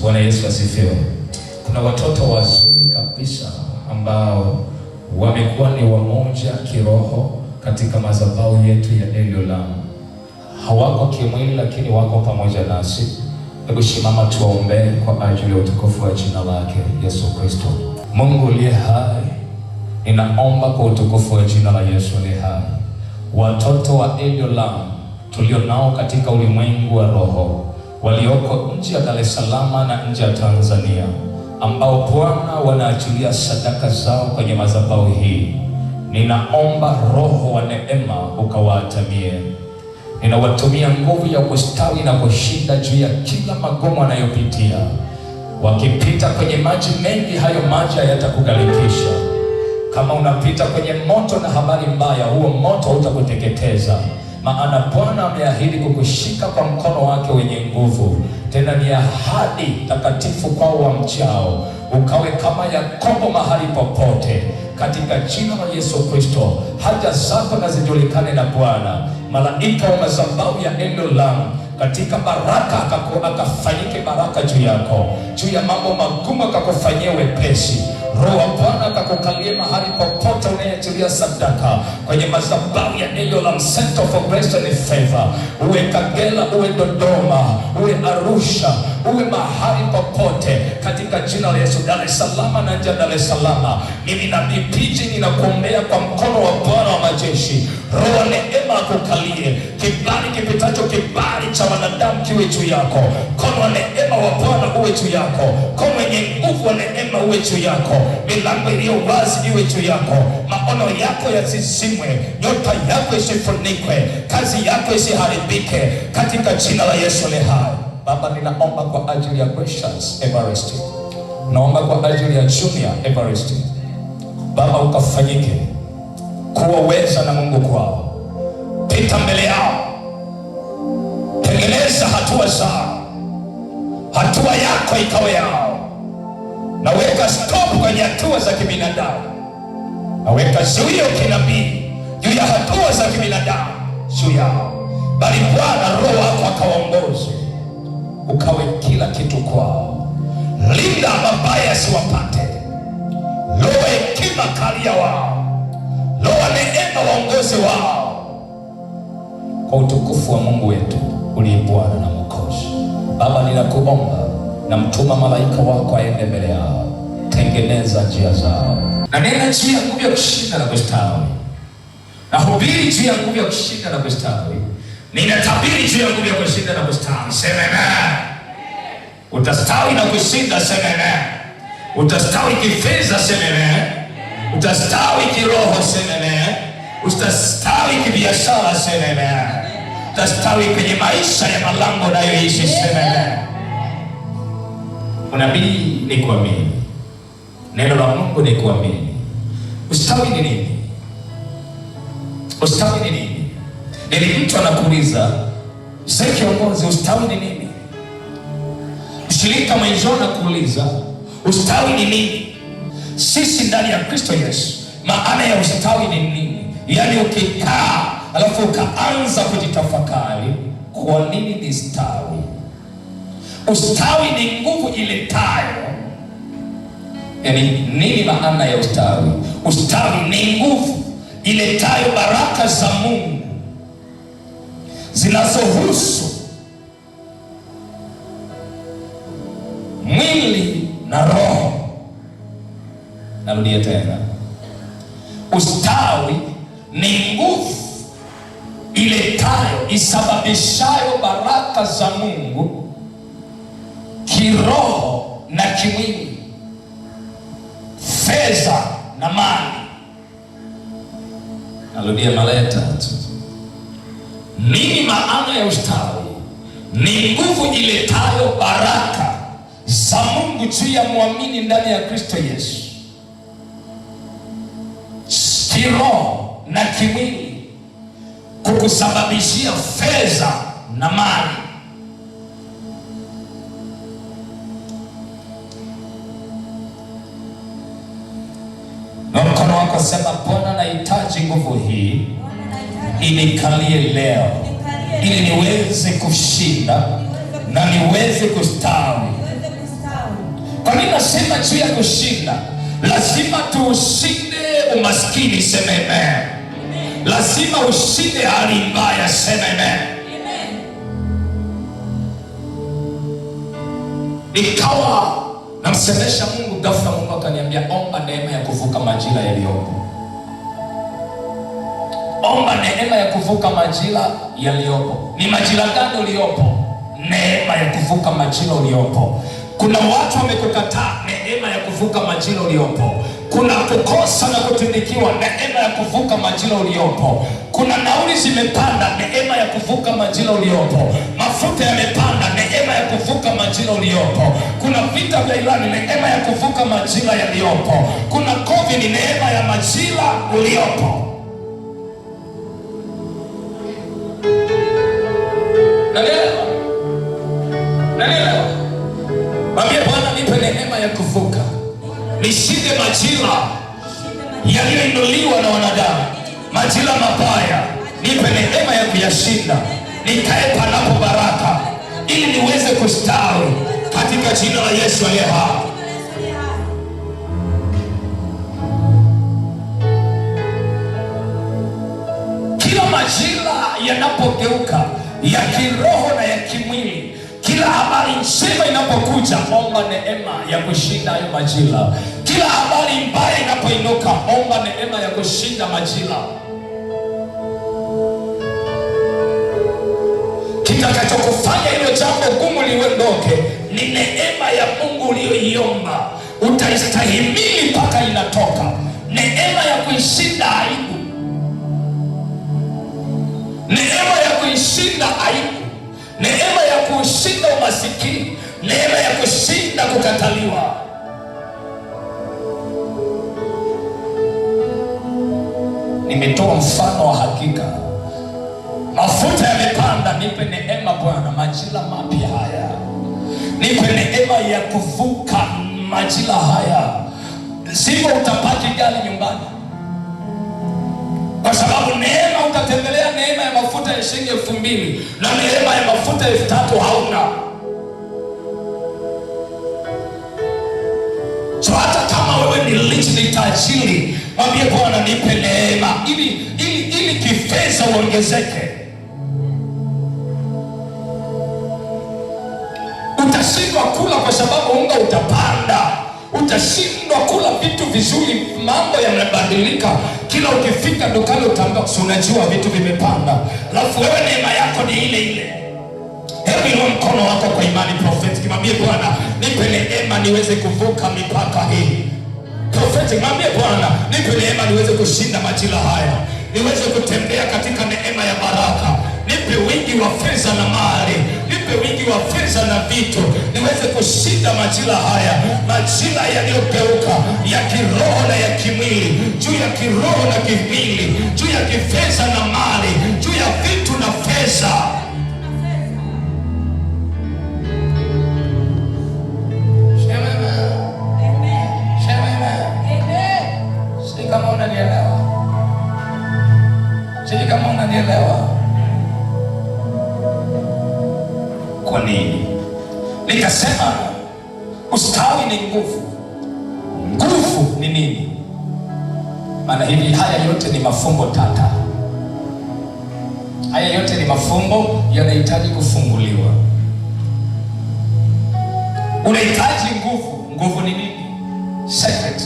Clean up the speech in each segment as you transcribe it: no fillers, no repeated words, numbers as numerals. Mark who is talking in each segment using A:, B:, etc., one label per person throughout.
A: Bwana Yesu asifiwe. Kuna watoto wazuri kabisa ambao wamekuwa ni wamoja kiroho katika madhabahu yetu ya Eliolam. Hawako kimwili lakini wako pamoja nasi. Hebu simama tuombe kwa ajili ya utukufu wa jina lake Yesu Kristo. Mungu aliye hai, ninaomba kwa utukufu wa jina la Yesu aliye hai, watoto wa Eliolam tulio nao katika ulimwengu wa roho, walioko nje ya Dar es Salaam na nje ya Tanzania, ambao Bwana wanaachilia sadaka zao kwenye madhabahu hii, ninaomba Roho wa neema ukawaatamie. Ninawatumia nguvu ya kustawi na kushinda juu ya kila magumu wanayopitia. Wakipita kwenye maji mengi, hayo maji hayatakugalikisha. Kama unapita kwenye moto na habari mbaya, huo moto hautakuteketeza. Maana Bwana ameahidi kukushika kwa mkono wake wenye nguvu. Tena ni ahadi takatifu kwao wamchao, ukawe kama Yakobo mahali popote, katika jina la Yesu Kristo. Haja zako na zijulikane na Bwana. Malaika wa madhabahu ya Eliolam katika baraka akafanyike baraka juu yako, juu ya mambo magumu akakufanyia wepesi. Roho wa Bwana akakukalie mahali popote unayeachilia sadaka kwenye madhabahu ya Eliolam Center for Grace and Favor. Uwe Kagera, uwe Dodoma, uwe Arusha, uwe mahali popote, katika jina la Yesu. Dar es Salaam na nje ya Dar es Salaam, mimi nabii PG ninakuombea kwa mkono wa Bwana wa majeshi. Roho wa neema akukalie, kibali kipitacho kibali cha wanadamu kiwe juu yako. Mkono wa neema wa Bwana uwe juu yako. Mkono wenye nguvu wa neema uwe juu yako. Milango iliyo wazi iwe juu yako. Maono yako yasizimwe, nyota yako isifunikwe, kazi yako isiharibike, katika jina la Yesu aliye hai. Baba, ninaomba kwa ajili ya Precious Everest, naomba kwa ajili ya Junior Everest. Baba, ukafanyike kuwaweza na Mungu kwao. Pita mbele yao, tengeneza hatua zao, hatua yako ikawe yao. Naweka stop kwenye hatua za kibinadamu, naweka zuio kinabii juu ya hatua za kibinadamu juu yao, bali Bwana Roho wako akawaongoze, ukawe kila kitu kwao. Linda mabaya asiwapate, roho hekima kalia wao, roho neema waongoze wao, kwa utukufu wa Mungu wetu uliye Bwana na Mwokozi. Baba, ninakuomba na mtuma malaika wako aende mbele yao, tengeneza njia zao. Na nena juu ya nguvu ya kushinda na kustawi. Na hubiri juu ya nguvu ya kushinda na kustawi. Ninatabiri juu ya nguvu ya kushinda na kustawi. Sema amen. Utastawi na kushinda, sema amen. Utastawi kifedha, sema amen. Utastawi kiroho, sema amen. Utastawi kibiashara, sema amen. Utastawi kwenye maisha ya malango unayoishi, sema amen. Unabii ni kuamini. Neno la Mungu ni kuamini. Ustawi ni nini? Ustawi ni nini? Ili mtu anakuuliza, sasa kiongozi, ustawi ni nini? Mshirika mwenzio anakuuliza, ustawi ni nini? Sisi ndani ya Kristo Yesu, maana ya ustawi ni nini? Yaani ukikaa alafu ukaanza kujitafakari, kwa nini ni stawi? Ustawi ni nguvu iletayo. Yaani nini maana ya ustawi? Ustawi ni nguvu iletayo baraka za Mungu zinazohusu mwili na roho. Narudia tena. Ustawi ni nguvu iletayo, isababishayo baraka za Mungu kiroho na kimwili, fedha na mali. Narudia mara ya tatu. Nini maana ya ustawi? Ni nguvu iletayo baraka za Mungu juu ya muamini ndani ya Kristo Yesu, kiroho na kimwili, kukusababishia fedha na mali. Na mkono wako sema, Bwana nahitaji nguvu hii inikalie leo, ili niweze kushinda na niweze kustawi tunasema juu ya kushinda, lazima tuushinde umaskini, sema amen. Lazima ushinde hali mbaya, sema amen. Nikawa namsemesha Mungu, ghafla Mungu akaniambia, omba neema ya kuvuka majira yaliyopo. Omba neema ya kuvuka majira yaliyopo. Ni majira gani uliopo? Neema ya kuvuka majira uliopo. Kuna watu wamekukataa, neema ya kuvuka majira uliopo. Kuna kukosa na kutindikiwa, neema ya kuvuka majira uliopo. Kuna nauli zimepanda, neema ya kuvuka majira uliopo. Mafuta yamepanda, neema ya kuvuka majira uliopo. Kuna vita vya Irani, neema ya kuvuka majira yaliyopo. Kuna COVID, ni neema ya majira uliopo. Nanielewa? Mwambie Bwana, nipe neema ya kuvuka, nishinde majira yaliyoinuliwa na wanadamu, majira mabaya. Nipe neema ya kuyashinda, nikae panapo baraka, ili niweze kustawi katika jina la Yesu aliye hai. Kila majira yanapogeuka, ya kiroho na ya kimwili, kila habari njema inapokuja, omba neema ya kushinda hayo majira. Kila habari mbaya inapoinuka, omba neema ya kushinda majira. Kitakachokufanya hilo jambo gumu liondoke ni neema ya Mungu uliyoiomba. Utaistahimili mpaka inatoka. Neema ya kuishinda aibu, neema ya kuishinda aibu, neema ya kushinda umasikini, neema ya kushinda kukataliwa. Nimetoa mfano wa hakika. Mafuta yamepanda, nipe neema Bwana, majira mapya haya. Nipe neema ya kuvuka majira haya. Sivyo utapaki gari nyumbani, kwa sababu neema, utatembelea neema ya mafuta ya shilingi 2,000 na neema ya mafuta 3,000 hauna. So hata kama wewe ni rich, ni tajiri, mwambie Bwana, nipe neema ili kifedha uongezeke. Utashindwa kula kwa sababu unga utapanda. Utashindwa kula vitu vizuri, mambo yanabadilika. Kila ukifika dukani utaambiwa, unajua vitu vimepanda, alafu wewe neema yako ni ile ile. Hebu inua mkono wako kwa imani prophetic, mwambie Bwana, nipe neema niweze kuvuka mipaka hii. Prophetic, mwambie Bwana, nipe neema niweze kushinda majira haya, niweze kutembea katika neema ya baraka. Nipe wingi wa fedha na mali, nipe wingi wa fedha na vitu, niweze kushinda majira haya, majira yaliyogeuka, ya kiroho na ya kimwili, juu ya kiroho na kimwili, juu ya kifedha na mali, juu ya vitu na fedha. Sisi kama unanielewa, sisi kama unanielewa. Kwa nini nikasema ustawi ni nguvu? Nguvu ni nini? Maana hivi haya yote ni mafumbo tata. Haya yote ni mafumbo yanahitaji kufunguliwa. Unahitaji nguvu. Nguvu ni nini? Secret,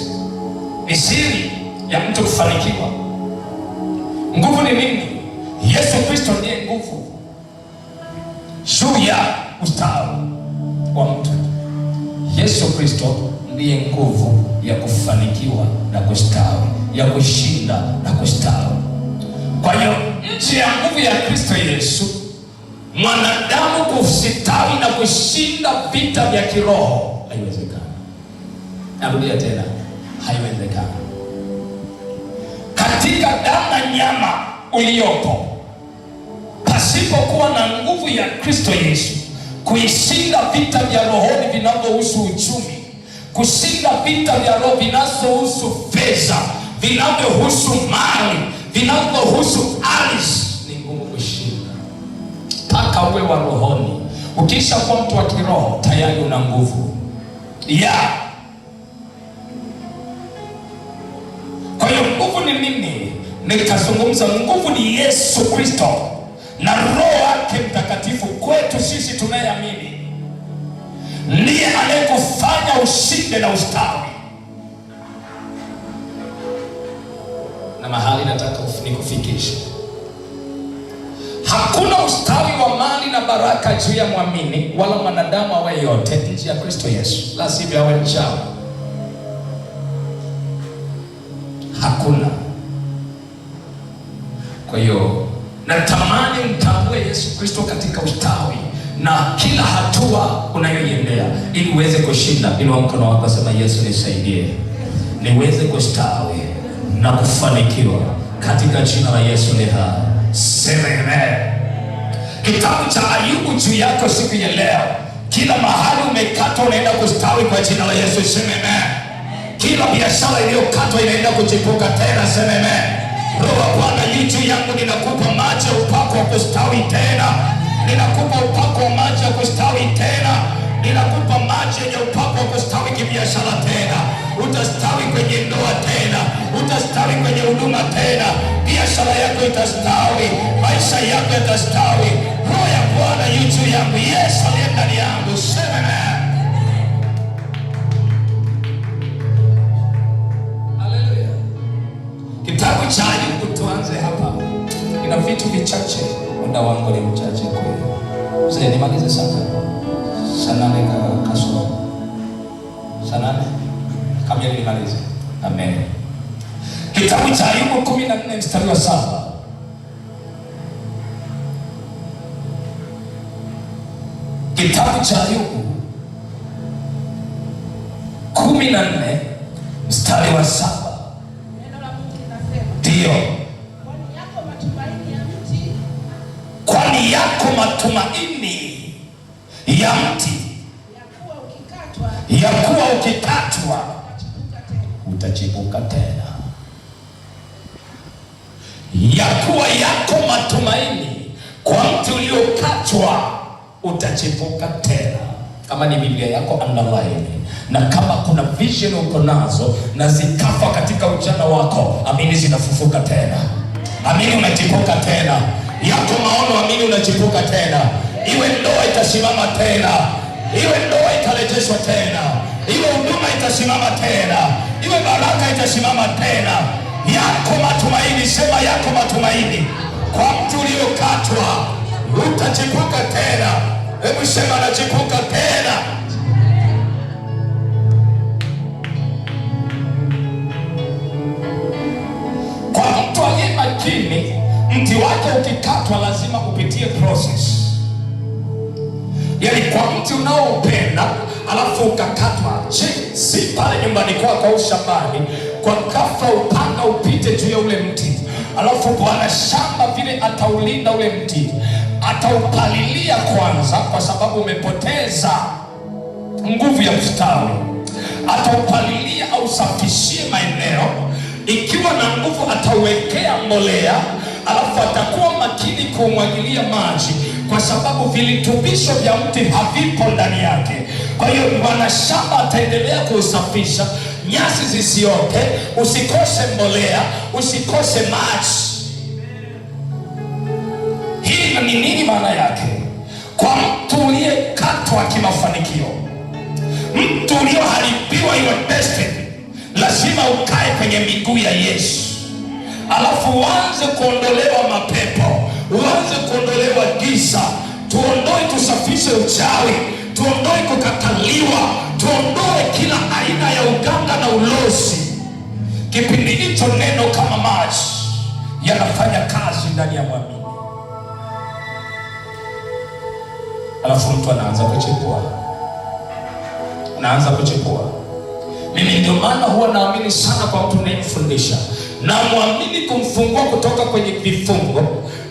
A: ni siri ya mtu kufanikiwa. Nguvu ni nini? Yesu Kristo ndiye nguvu juu ya ustawi wa mtu. Yesu Kristo ndiye nguvu ya kufanikiwa na kustawi, ya kushinda na kustawi. Kwa hiyo nje ya nguvu ya Kristo Yesu, mwanadamu kustawi na kushinda vita vya kiroho haiwezekani. Narudia tena, haiwezekani. Katika damu na nyama uliopo, pasipokuwa na nguvu ya Kristo Yesu kuishinda vita vya rohoni vinavyohusu uchumi, kushinda vita vya roho vinavyohusu fedha, vinavyohusu mali, vinavyohusu ardhi, ni ngumu kushinda. Mpaka uwe wa rohoni. Ukisha kuwa mtu wa kiroho, tayari una nguvu ya nikazungumza, nguvu ni Yesu Kristo na Roho wake Mtakatifu. Kwetu sisi tunayeamini, ndiye anayekufanya ushinde na ustawi. Na mahali nataka nikufikishe, hakuna ustawi wa mali na baraka juu ya mwamini wala mwanadamu awe yote nje ya Kristo Yesu, la sivyo awe mchawi. Hakuna. Kwa hiyo natamani mtambue Yesu Kristo katika ustawi na kila hatua unayoiendea, ili uweze kushinda. Inua mkono wako, sema Yesu nisaidie niweze kustawi na kufanikiwa katika jina la Yesu ni hai. Sema amen. Kitabu cha Ayubu juu yako siku ya leo. Kila mahali umekatwa unaenda kustawi kwa jina la Yesu. Sema amen. Kila biashara iliyokatwa inaenda kuchipuka tena. Sema amen. Roho wa Bwana yu juu yangu, ninakupa maji ya upako wa kustawi tena. Ninakupa upako wa maji ya kustawi tena. Ninakupa maji ya upako wa kustawi kibiashara tena. Utastawi kwenye ndoa tena. Utastawi kwenye huduma tena. Biashara yako itastawi. Maisha yako yatastawi. Roho ya Bwana yu juu yangu. Yesu aliye ndani yangu. Sema amen. Haleluya. Kitabu cha Ayubu, tuanze hapa. Ina vitu vichache. Muda wangu ni mchache kweli. Sasa nimalize sana. Sana kasoro. Sana kabla nimalize. Amen. Kitabu cha Ayubu 14 mstari wa 7. Kitabu cha Ayubu 14 mstari wa 7.
B: Neno la Mungu linasema,
A: ndio,
B: kwani yako matumaini ya mti
A: ya kuwa ukikatwa utachipuka tena. Ya kuwa yako matumaini kwa mti uliokatwa utachipuka tena. Kama ni Biblia yako underline. Na kama kuna vision uko nazo na zikafa katika ujana wako, amini zinafufuka tena. Amini unachipuka tena. Yako maono, amini unachipuka tena. Iwe ndoa itasimama tena. Iwe ndoa itarejeshwa tena. Iwe huduma itasimama tena. Iwe baraka itasimama tena. Yako matumaini, sema yako matumaini kwa mti uliokatwa utachipuka tena. Hebu sema nachipuka tena. Kwa mtu aliye makini, mti wake ukikatwa lazima upitie process. Yaani kwa mti unaoupenda alafu ukakatwa, si pale nyumbani kwako au shambani, kwa ghafla upanga upite juu ya ule mti, alafu bwana shamba vile ataulinda ule mti, ataupalilia kwanza, kwa sababu umepoteza nguvu ya ustawi. Ataupalilia au safishie maeneo, ikiwa na nguvu atauwekea mbolea, alafu atakuwa makini kumwagilia maji, kwa sababu vilitubisho vya mti havipo ndani yake. Kwa hiyo bwana shamba ataendelea kusafisha, nyasi zisiote, usikose mbolea, usikose maji. Hii ni nini maana yake? Kwa mtu uliyekatwa kimafanikio, mtu ulioharibiwa your destiny, lazima ukae kwenye miguu ya Yesu. Alafu uanze kuondolewa mapepo, uanze kuondolewa giza. Tuondoe, tusafishe uchawi, tuondoe kukataliwa, tuondoe kila aina ya uganga na ulozi. Kipindi hicho neno kama maji yanafanya kazi ndani ya mwamini. Alafu mtu anaanza kuchipua. Anaanza kuchipua. Mimi ndio maana huwa naamini sana kwa mtu anayefundisha. Na muamini kumfungua kutoka kwenye vifungo,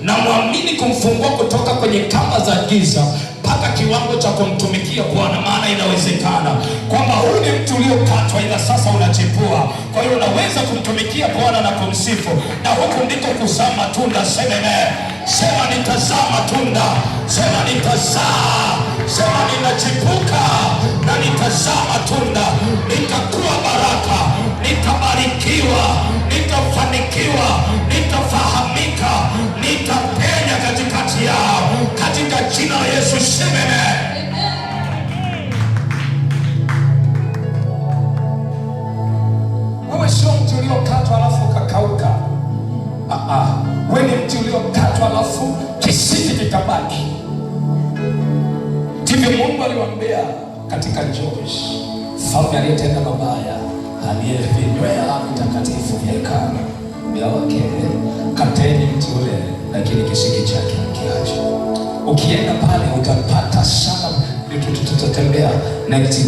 A: na muamini kumfungua kutoka kwenye kamba za giza mpaka kiwango cha kumtumikia Bwana. Maana inawezekana kwamba huyu ni mtu uliokatwa ila sasa unachipua. Kwa hiyo unaweza kumtumikia Bwana na kumsifu, na huku ndiko kuzaa matunda. Sema amen. Sema nitazaa matunda. Sema nitazaa. Sema ninachipuka na nitazaa matunda. Nitakuwa baraka, nitabarikiwa, nitafanikiwa,
B: Yesu, sema amen.
A: Wewe sio mti uliokatwa alafu ukakauka. Wewe ni mti uliokatwa alafu kisiki kikabaki. Ndivyo Mungu aliwaambia katika Job, mfalme aliyetenda mabaya, aliyevinywea vitakatifu vya hekalu vyake, kateni mti ule, lakini kisiki chake mkiache. Ukienda pale utapata sana. Tutatembea next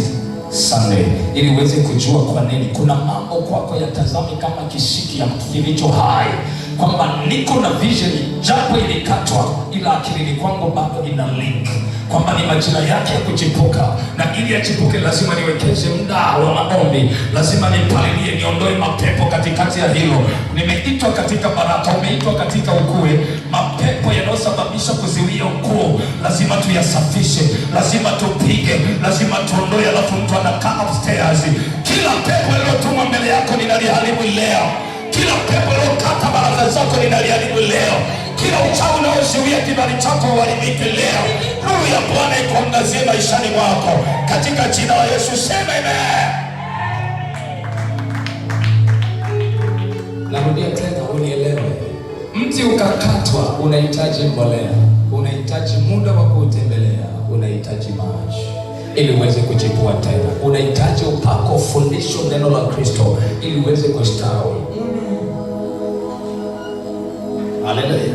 A: Sunday ili uweze kujua kwa nini kuna mambo kwako yatazami kama kisiki ya kilicho hai, kwamba niko na vision japo ilikatwa, ila akilini kwangu bado ina link, kwamba ni majira yake ya kuchipuka, na ili yachipuke lazima niwekeze muda wa maombi, lazima nipalilie, niondoe mapepo katikati ya hilo. Nimeitwa katika baraka, umeitwa katika ukue. Mapepo yanayosababisha kuziwia ukuu lazima tuyasafishe, lazima tupige, lazima tuondoe, alafu mtu anakaa upstairs. Kila pepo lilotumwa mbele yako ninaliharibu leo. Kila pepo lilokata baraka zako ninaliharibu leo. Kila uchawi unaozuia kibali chako uharibike leo. Nuru ya Bwana ikuangazie maishani mwako katika jina la Yesu, sema amen. Narudia tena unielewe. Mti ukakatwa unahitaji mbolea, unahitaji muda wa kutembelea, unahitaji maji ili uweze kuchipua tena, unahitaji upako, fundisho, neno la Kristo ili uweze kustawi. Haleluya.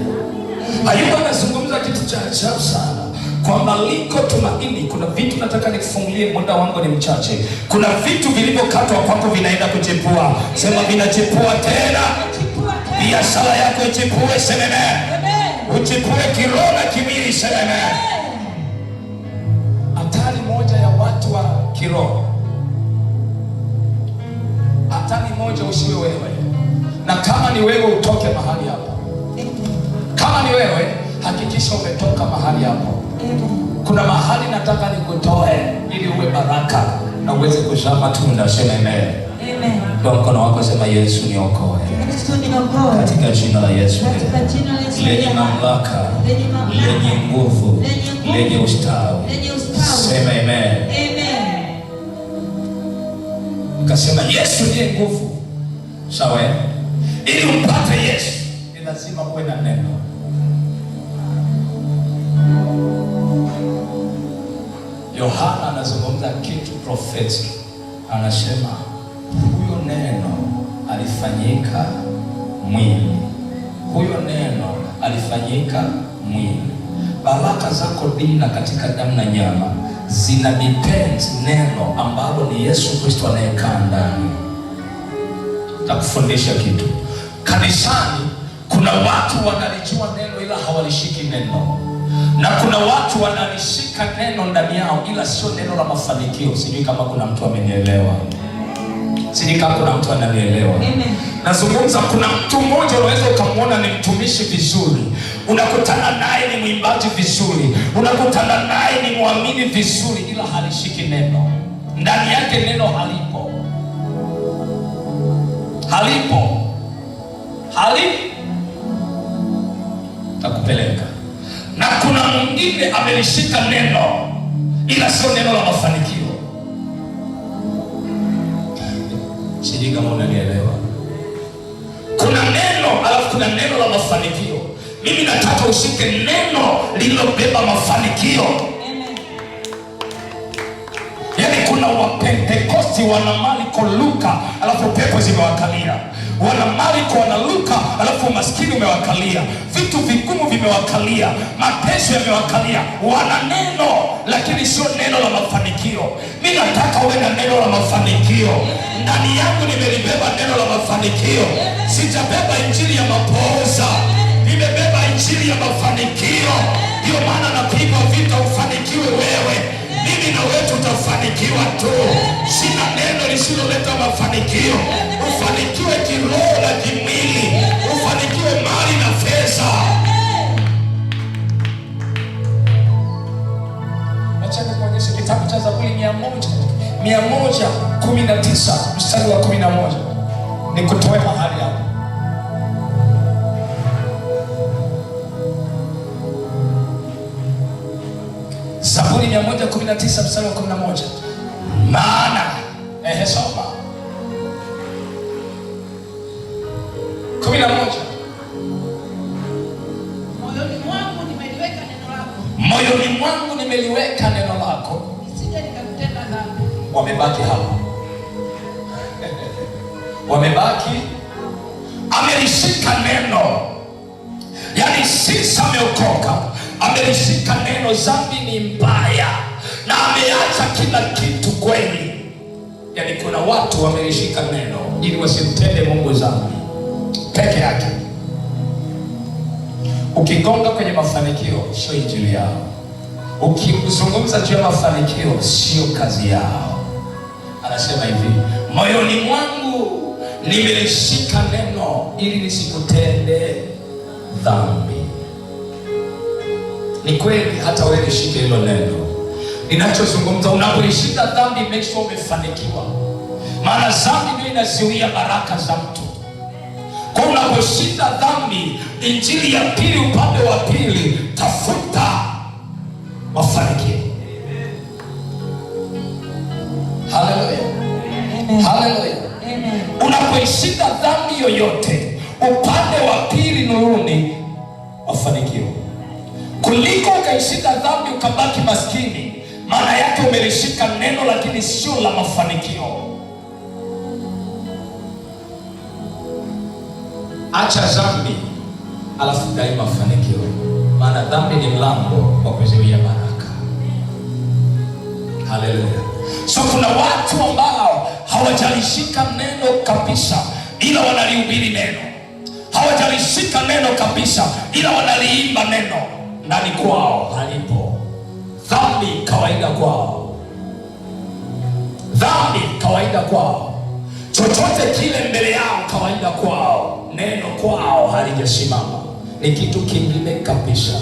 A: Ayubu anazungumza kitu cha ajabu sana, kwamba liko tumaini. Kuna vitu nataka nikufungulie, muda wangu ni mchache. Kuna vitu vilivyokatwa kwako vinaenda kuchipua. Sema vinachipua tena. Biashara yako ichipue, sema amen. Uchipue kiroho na kimwili, sema amen. Hatari moja ya watu wa kiroho, hatari moja usiwe wewe, na kama ni wewe utoke mahali hapo. Kama ni wewe hakikisha umetoka mahali hapo. Kuna mahali nataka nikutoe ili uwe baraka na uweze kuzaa matunda, sema amen. Amen. Kwa mkono wako sema Yesu niokoe. Yesu niokoe. Katika jina la Yesu. Lenye mamlaka, lenye nguvu, lenye ustawi. Sema amen. Amen. Ukasema Yesu ndiye nguvu. Sawa? Ili umpate Yesu ni lazima uwe na neno. Yohana anazungumza kitu prophetic. Anasema huyo neno alifanyika mwili. Huyo neno alifanyika mwili. Baraka zako dina katika damu na nyama zina depend neno ambalo ni Yesu Kristo anayekaa ndani. Takufundisha kitu. Kanisani kuna watu wanalijua neno ila hawalishiki neno, na kuna watu wanalishika neno ndani yao ila sio neno la mafanikio. Sijui kama kuna mtu amenielewa. Sijui kama kuna mtu ananielewa. Nazungumza, kuna mtu mmoja unaweza ukamwona ni mtumishi vizuri, unakutana naye ni mwimbaji vizuri, unakutana naye ni muamini vizuri, ila halishiki neno. Ndani yake neno halipo. Takupeleka. Na kuna mwingine amelishika neno ila sio neno la mafanikio. Sijui kama unanielewa. Kuna neno alafu kuna neno la mafanikio. Mimi nataka ushike neno lililobeba mafanikio. Yaani kuna Wapentekosti wana Marko Luka alafu pepo zimewakalia. Wana Marko wana Luka alafu maskini umewakalia. Vitu vigumu vimewakalia, mateso yamewakalia. Wana neno lakini sio neno la mafanikio. Mimi nataka uwe na neno la mafanikio. Ndani yangu nimelibeba neno la mafanikio. Sijabeba injili ya mapooza, nimebeba injili ya mafanikio. Ndio maana napiga vita ufanikiwe wewe. Mimi na wewe tutafanikiwa tu. Sina neno lisiloleta mafanikio. Ufanikiwe kiroho na kimwili, ufanikiwe mali na fedha. Acha nikuonyeshe kitabu cha Zaburi 119 mstari wa 11. Nikutoe mahali hapo.
B: Zaburi 119 mstari wa 11. Maana soma 11. Moyoni mwangu nimeliweka neno lako, nisije nikakutenda dhambi. Wamebaki hapa. Wamebaki, amelishika neno. Yaani sisi ameokoka, amelishika neno. Dhambi ni mbaya na ameacha kila kitu kweli. Yaani kuna watu wamelishika neno ili wasimtende Mungu dhambi peke yake. Ukigonga kwenye mafanikio sio injili yao. Ukizungumza juu ya mafanikio sio kazi yao. Anasema hivi, moyoni mwangu nimelishika neno ili nisikutende dhambi. Ni kweli, hata wewe lishike hilo neno. Ninachozungumza, unapolishika dhambi make sure umefanikiwa. Maana dhambi ndio inazuia baraka za mtu. Kwa unaposhinda dhambi, injili ya pili, upande wa pili, tafuta mafanikio. Haleluya. Haleluya. Unapoishinda dhambi yoyote, upande wa pili nuruni mafanikio. Kuliko ukaishinda dhambi ukabaki maskini, maana yake umelishika neno lakini sio la mafanikio. Acha dhambi alafu dai mafanikio, maana dhambi ni mlango wa kuzuia baraka. Haleluya. So kuna watu ambao hawajalishika neno kabisa ila wanalihubiri neno. Hawajalishika neno kabisa ila wanaliimba neno. Ndani kwao halipo. Dhambi kawaida kwao. Dhambi kawaida kwao. Chochote kile mbele yao kawaida kwao. Neno kwao halijasimama. Ni kitu kingine kabisa.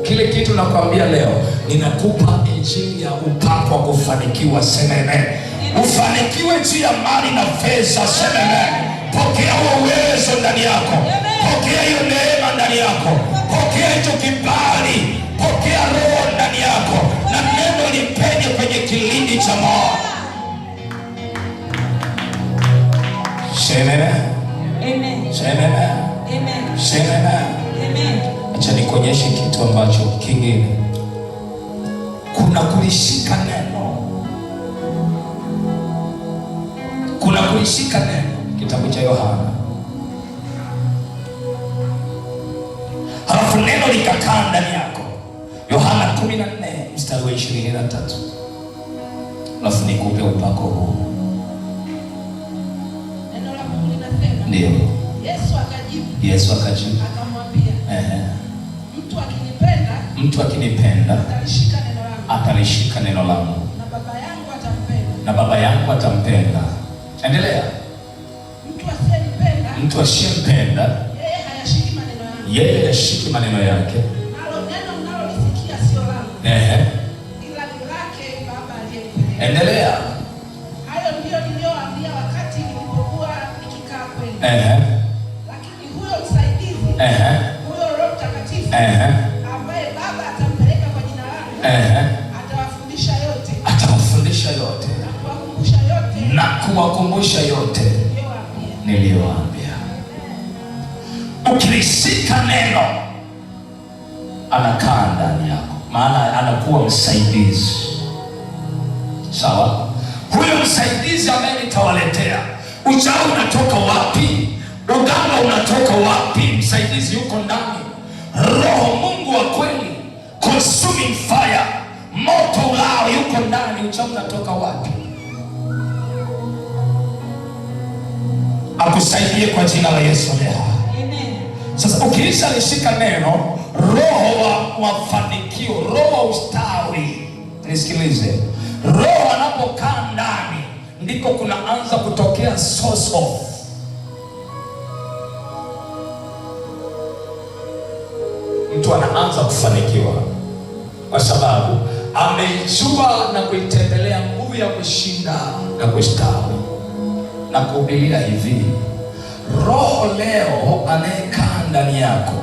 B: Kile kitu nakwambia leo, ninakupa injili ya upako wa kufanikiwa. Sema amen. Ufanikiwe juu ya mali na fedha. Sema amen. Pokea huo uwezo ndani yako. Pokea hiyo neema ndani yako. Pokea hicho kibali. Pokea roho ndani yako. Na neno lipenye kwenye kilindi cha moyo. Sema amen. Amen. Sema amen. Amen. Sema amen. Amen. Acha nikuonyeshe kitu ambacho kingine. Kuna kulishika neno. Kuna kulishika neno. Kitabu cha Yohana. Halafu neno likakaa ndani yako. Yohana 14 mstari wa 23. Halafu nikupe upako huu. Neno la Mungu linasema. Ndio. Yesu akajibu. Akamwambia. Mtu akinipenda atalishika neno langu. Na Baba yangu atampenda. Endelea. Mtu asiyempenda yeye hayashiki maneno yake. Nalo neno mnalolisikia sio langu. Ila ni lake Baba aliyempeleka. Endelea. Hayo ndio niliyowaambia wakati nilipokuwa nikikaa kwenu. Lakini huyo msaidizi, huyo Roho Mtakatifu, ambaye Baba atampeleka kwa jina langu, atawafundisha yote. Atawafundisha yote. Na kuwakumbusha yote niliyowaambia. Ukilishika neno, anakaa ndani yako, maana anakuwa msaidizi. Sawa? Huyo msaidizi ambaye nitawaletea, uchawi unatoka wapi? Uganga unatoka wapi? Msaidizi yuko ndani. Roho Mungu wa kweli, consuming fire, moto ulao yuko ndani. Uchawi unatoka wapi? Akusaidie kwa jina la Yesu leo. Amen. Sasa ukiisha lishika neno, roho wa mafanikio, roho wa ustawi, nisikilize. Roho anapokaa ndani, ndiko kunaanza kutokea source of. Mtu anaanza kufanikiwa kwa sababu amejua na kuitembelea nguvu ya kushinda na kustawi. Na kuhubiria hivi, roho leo anayekaa ndani yako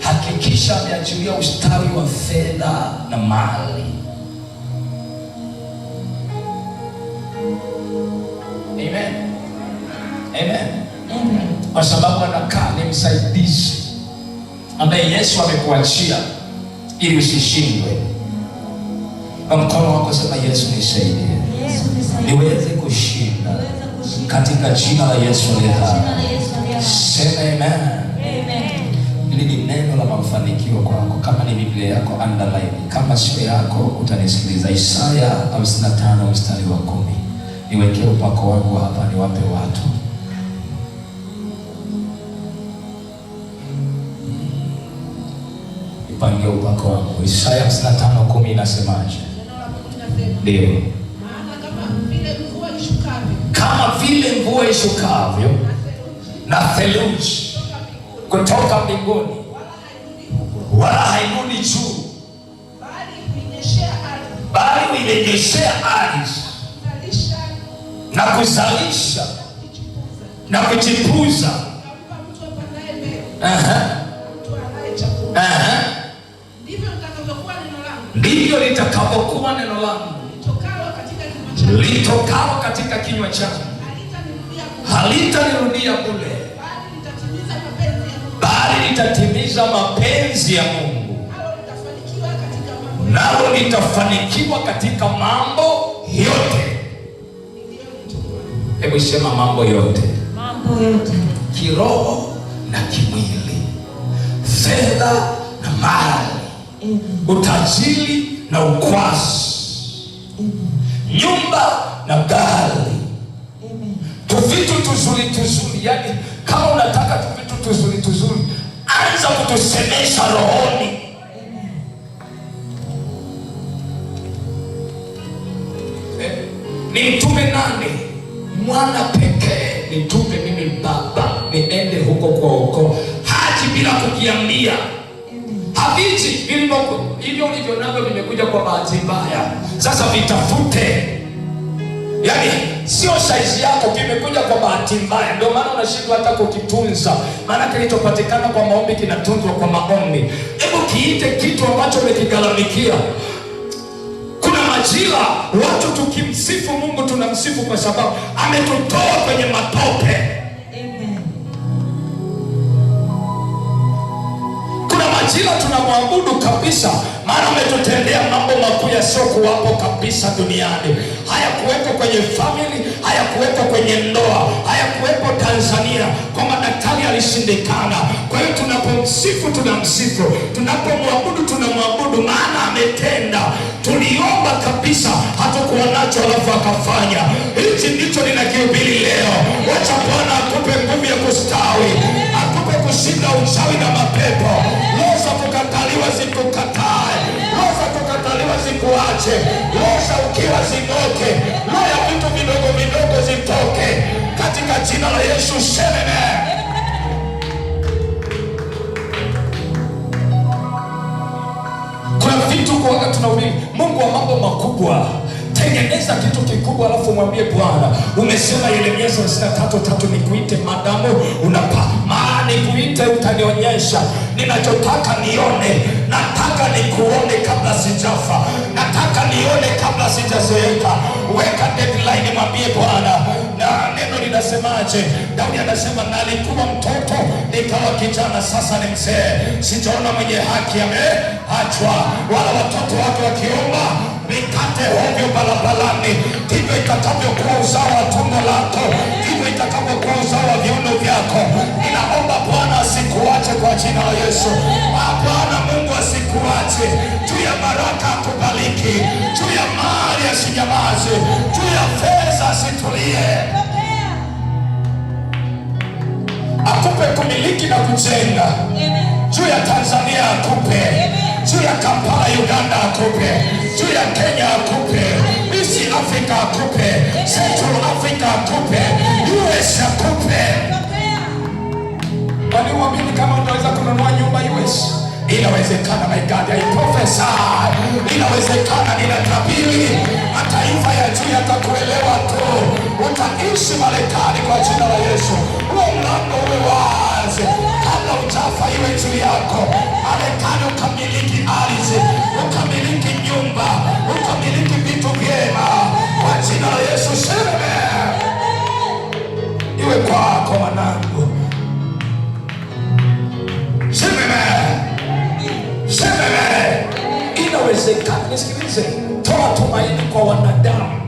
B: hakikisha ameachilia ustawi wa fedha na mali. Amen. Amen. Kwa sababu anakaa ni msaidizi ambaye Yesu amekuachia ili usishindwe. Na mkono wako sema, Yesu nisaidie niweze kushinda katika jina la Yesu aliye hai. Sema amen. Hili ni neno la mafanikio kwako. Kama ni Biblia yako underline, kama sio yako utanisikiliza. Isaya 55 mstari wa 10. Niwekee upako wangu hapa niwape watu. Nipangie upako wangu. Isaya 55:10 inasemaje? Ndio. Kama vile mvua ishukavyo na theluji kutoka mbinguni, wala hairudi juu, bali huinyeshea ardhi na kuzalisha na kuchipuza. Ndivyo litakavyokuwa neno langu litokalo katika kinywa changu, halitanirudia bure, bali litatimiza mapenzi ya Mungu, nalo litafanikiwa katika mambo yote. Hebu sema mambo yote.
C: Mambo yote.
B: Kiroho na kimwili, fedha na mali, utajiri na ukwasi, nyumba na gari, tuvitu tuzuri. Yani kama unataka tuvitu tuzuri, anza kutusemesha rohoni. Ni mtume nani? Mwana pekee. Nitupe mimi Baba, niende huko kwa huko. Haji bila kukiambia. Haviji hivyo ulivyo navyo vimekuja kwa bahati mbaya. Sasa vitafute. Yaani sio size yako, kimekuja kwa bahati mbaya. Ndio maana unashindwa hata kukitunza. Maana kilichopatikana kwa maombi kinatunzwa kwa maombi. Hebu kiite kitu ambacho umekigalamikia. Kuna majira watu tukimsifu Mungu tunamsifu kwa sababu ametutoa kwenye matope. Amen. Kuna majira tunamwabudu kabisa maana ametutendea mambo makuu yasiokuwapo kabisa duniani. Hayakuwepo kwenye family, hayakuwepo kwenye ndoa, hayakuwepo Tanzania. Kwa madaktari alishindikana. Kwa hiyo tunapomsifu tunamsifu, tunapomwabudu tunamwabudu maana ametenda. Tuliomba kabisa hatakuwa nacho alafu akafanya. Hichi ndicho ninakihubiri leo. Wacha Bwana akupe nguvu ya kustawi, akupe kushinda uchawi na mapepo. Roho za kukataliwa zikukatae, roho za kukataliwa zikuache, roho za ukiwa zing'oke, roho ya vitu vidogo vidogo zitoke katika jina la Yesu. Sema kuna vitu kwa wakati tunahubiri Mungu wa mambo makubwa. Tengeneza kitu kikubwa alafu mwambie Bwana, umesema Yeremia 33:3 nikuite madamu unapa. Maana nikuite utanionyesha ninachotaka nione. Nataka nikuone kabla sijafa. Nataka nione kabla sijazeeka. Weka deadline, mwambie Bwana. Na neno linasemaje? Daudi anasema nalikuwa mtoto nikawa kijana, sasa ni mzee, sijaona mwenye haki ameachwa, wala watoto wake wakiomba mikate hovyo barabarani. Ndivyo itakavyokuwa uzao wa tumbo lako, ndivyo itakavyokuwa uzao wa viuno vyako. Ninaomba Bwana asikuache kwa jina la Yesu. Bwana Mungu asikuache. Juu ya baraka akubariki, juu ya mali asinyamaze, juu ya fedha asitulie. Akupe kumiliki na kujenga. Juu ya Tanzania akupe, juu ya Kampala Uganda akupe, juu ya Kenya akupe, East Africa akupe, Central Africa akupe, US akupe. Wani uamini kama unaweza kununua nyumba US? Inawezekana. My God, I prophesy. Inawezekana. Ninatabiri mataifa ya juu yatakuelewa tu. Utaishi Marekani kwa jina la Yesu. Huo mlango uwe wazi. kazi kabla ujafa iwe juu yako. Marekani ukamiliki ardhi, ukamiliki nyumba, ukamiliki vitu vyema kwa jina la Yesu. Sema iwe kwako mwanangu. Sema inawezekana. Nisikilize, toa tumaini kwa wanadamu.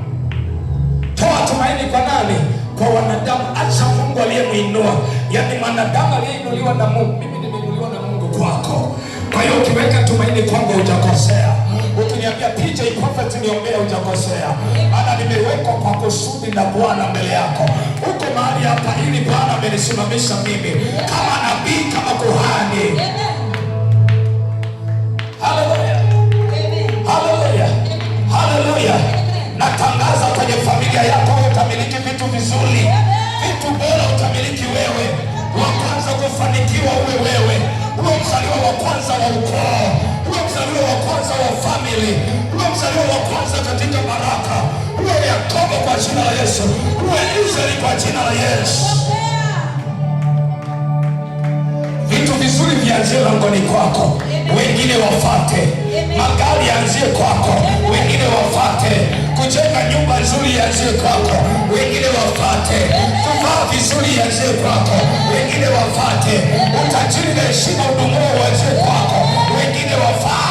B: Toa tumaini kwa nani? Kwa wanadamu. Acha Mungu aliyemuinua. Yaani mwanadamu aliyeinuliwa na Mungu. Mimi nimeinuliwa na Mungu kwako. Kwa hiyo ukiweka tumaini kwangu hujakosea. Ukiniambia PJ Prophet niombea hujakosea. Maana nimewekwa kwa kusudi na Bwana mbele yako. Uko mahali hapa ili Bwana amenisimamisha mimi kama nabii, kama kuhani. Haleluya. Haleluya. Haleluya. Natangaza kwenye familia yako utamiliki vitu vizuri, vitu bora utamiliki wewe. Wa kwanza kufanikiwa uwe wewe. Uwe mzaliwa wa kwanza wa ukoo. Uwe mzaliwa wa kwanza wa family. Uwe mzaliwa wa kwanza katika baraka. Uwe Yakobo kwa jina la Yesu. Uwe Israeli kwa jina la Yesu. Vitu vizuri vianzie langoni kwako, wengine wafate. Magari yaanzie kwako, wengine wafate. Kujenga nyumba nzuri yaanzie kwako, wengine wafate. Kuvaa vizuri yaanzie kwako, wengine wafate. Utajiri na heshima udumuo waanzie kwako, wengine wafate.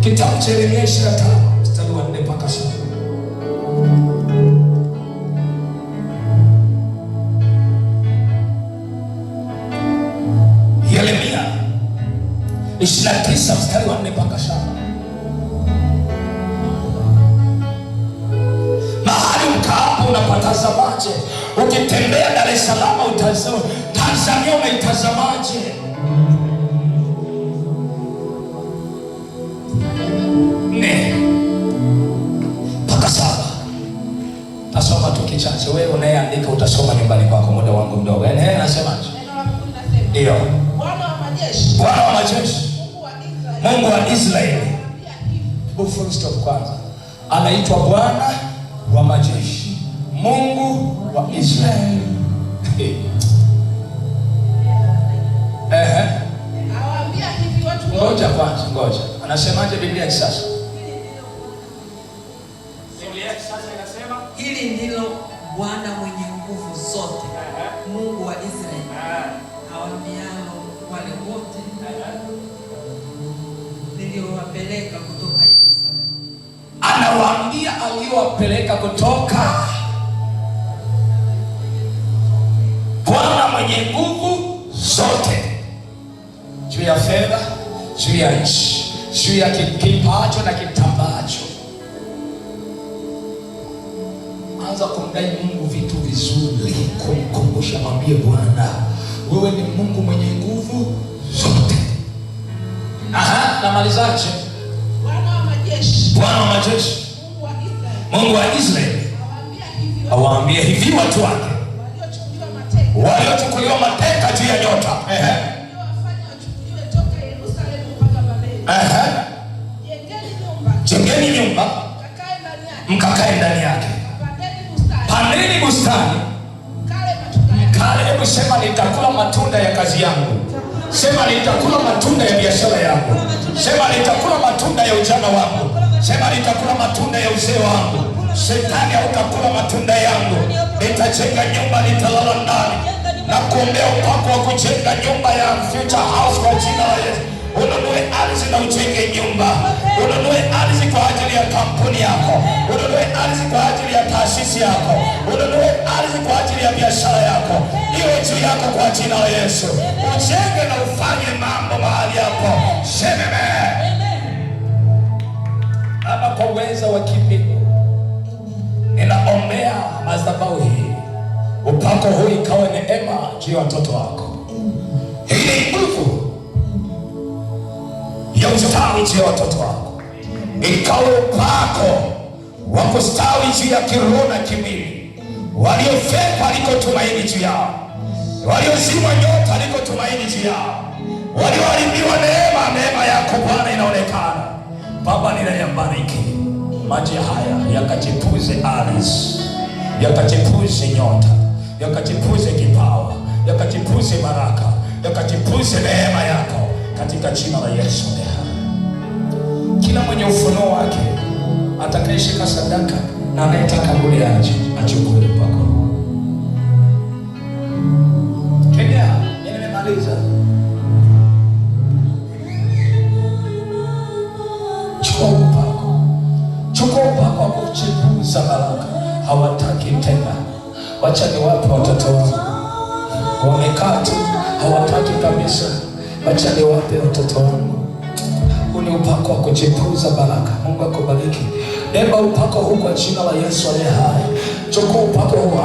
B: Kitabu cha Yeremia 25 mstari wa 4 mpaka 7. Yeremia 29 mstari wa 4 mpaka 7. Mahali mkaapo unapatazamaje? Ukitembea Dar es Salaam utazama, Tanzania unaitazamaje? Tasoma tu kichache. Wewe unayeandika utasoma nyumbani kwako, muda wangu mdogo. Nasemaje? Ndio. Bwana wa majeshi, Mungu wa Israeli. Full stop kwanza. Anaitwa Bwana wa majeshi, Mungu wa Israeli.
C: Awaambia hivi watu.
B: Ngoja kwanza, ngoja. Anasemaje Biblia sasa?
C: Hili ndilo Bwana mwenye nguvu zote, Mungu wa Israeli, awaambialo wale wote niliowapeleka kutoka Yerusalemu.
B: Anawaambia aliowapeleka kutoka. Bwana mwenye nguvu zote, juu ya fedha, juu ya nchi, juu ya kipacho na kitambacho. Anza kumdai Mungu vitu vizuri, kumkumbusha, mwambie Bwana, wewe ni Mungu mwenye nguvu zote. Na malizaje?
C: Bwana wa majeshi,
B: Bwana wa majeshi, Mungu wa Israeli, awaambie hivi watu wake waliochukuliwa mateka juu ya nyota, jengeni nyumba mkakae ndani yake, pandeni bustani mkale. Hebu sema nitakula matunda ya kazi yangu. Sema nitakula matunda ya biashara yangu. Sema nitakula matunda ya ujana wangu. Sema nitakula matunda ya uzee wangu. Shetani hautakula matunda yangu. Nitajenga nyumba, nitalala ndani na kuombea upako wa kujenga nyumba ya future house kwa jina la Yesu. Ununue ardhi na ujenge nyumba. Ununue ardhi kwa ajili ya kampuni yako. Ununue ardhi kwa ajili ya taasisi yako. Ununue ardhi kwa ajili ya biashara yako. Iwe juu yako kwa jina la Yesu. Ujenge na ufanye mambo mahali hapo. Shememe. Ama kwa uweza wa kimbingu, ninaombea madhabahu hii, upako huu ikawe neema juu ya watoto wako. Hii nguvu ya ustawi juu ya watoto wako, ikawe upako wa kustawi juu ya kiroho na kimwili. Waliofekwa liko tumaini juu yao, waliozimwa nyota liko tumaini juu yao, walioharibiwa neema yako Bwana inaonekana. Baba, ninayabariki maji haya yakachipuze ardhi, yakachipuze nyota, yakachipuze kipawa, yakachipuze baraka, yakachipuze neema yako katika jina la Yesu. Kila mwenye ufunuo wake atakayeshika sadaka na anayetaka bure achukue upako. Kenya, nimemaliza. Chukua upako wa kuchipuza baraka. Hawataki tena. Wacha niwape watoto wangu. Wamekaa tu, hawataki kabisa. Wacha niwape watoto wangu. Huu ni upako wa kuchipuza baraka. Mungu akubariki. Beba upako huu kwa jina la Yesu aliye hai. Chukua upako huu.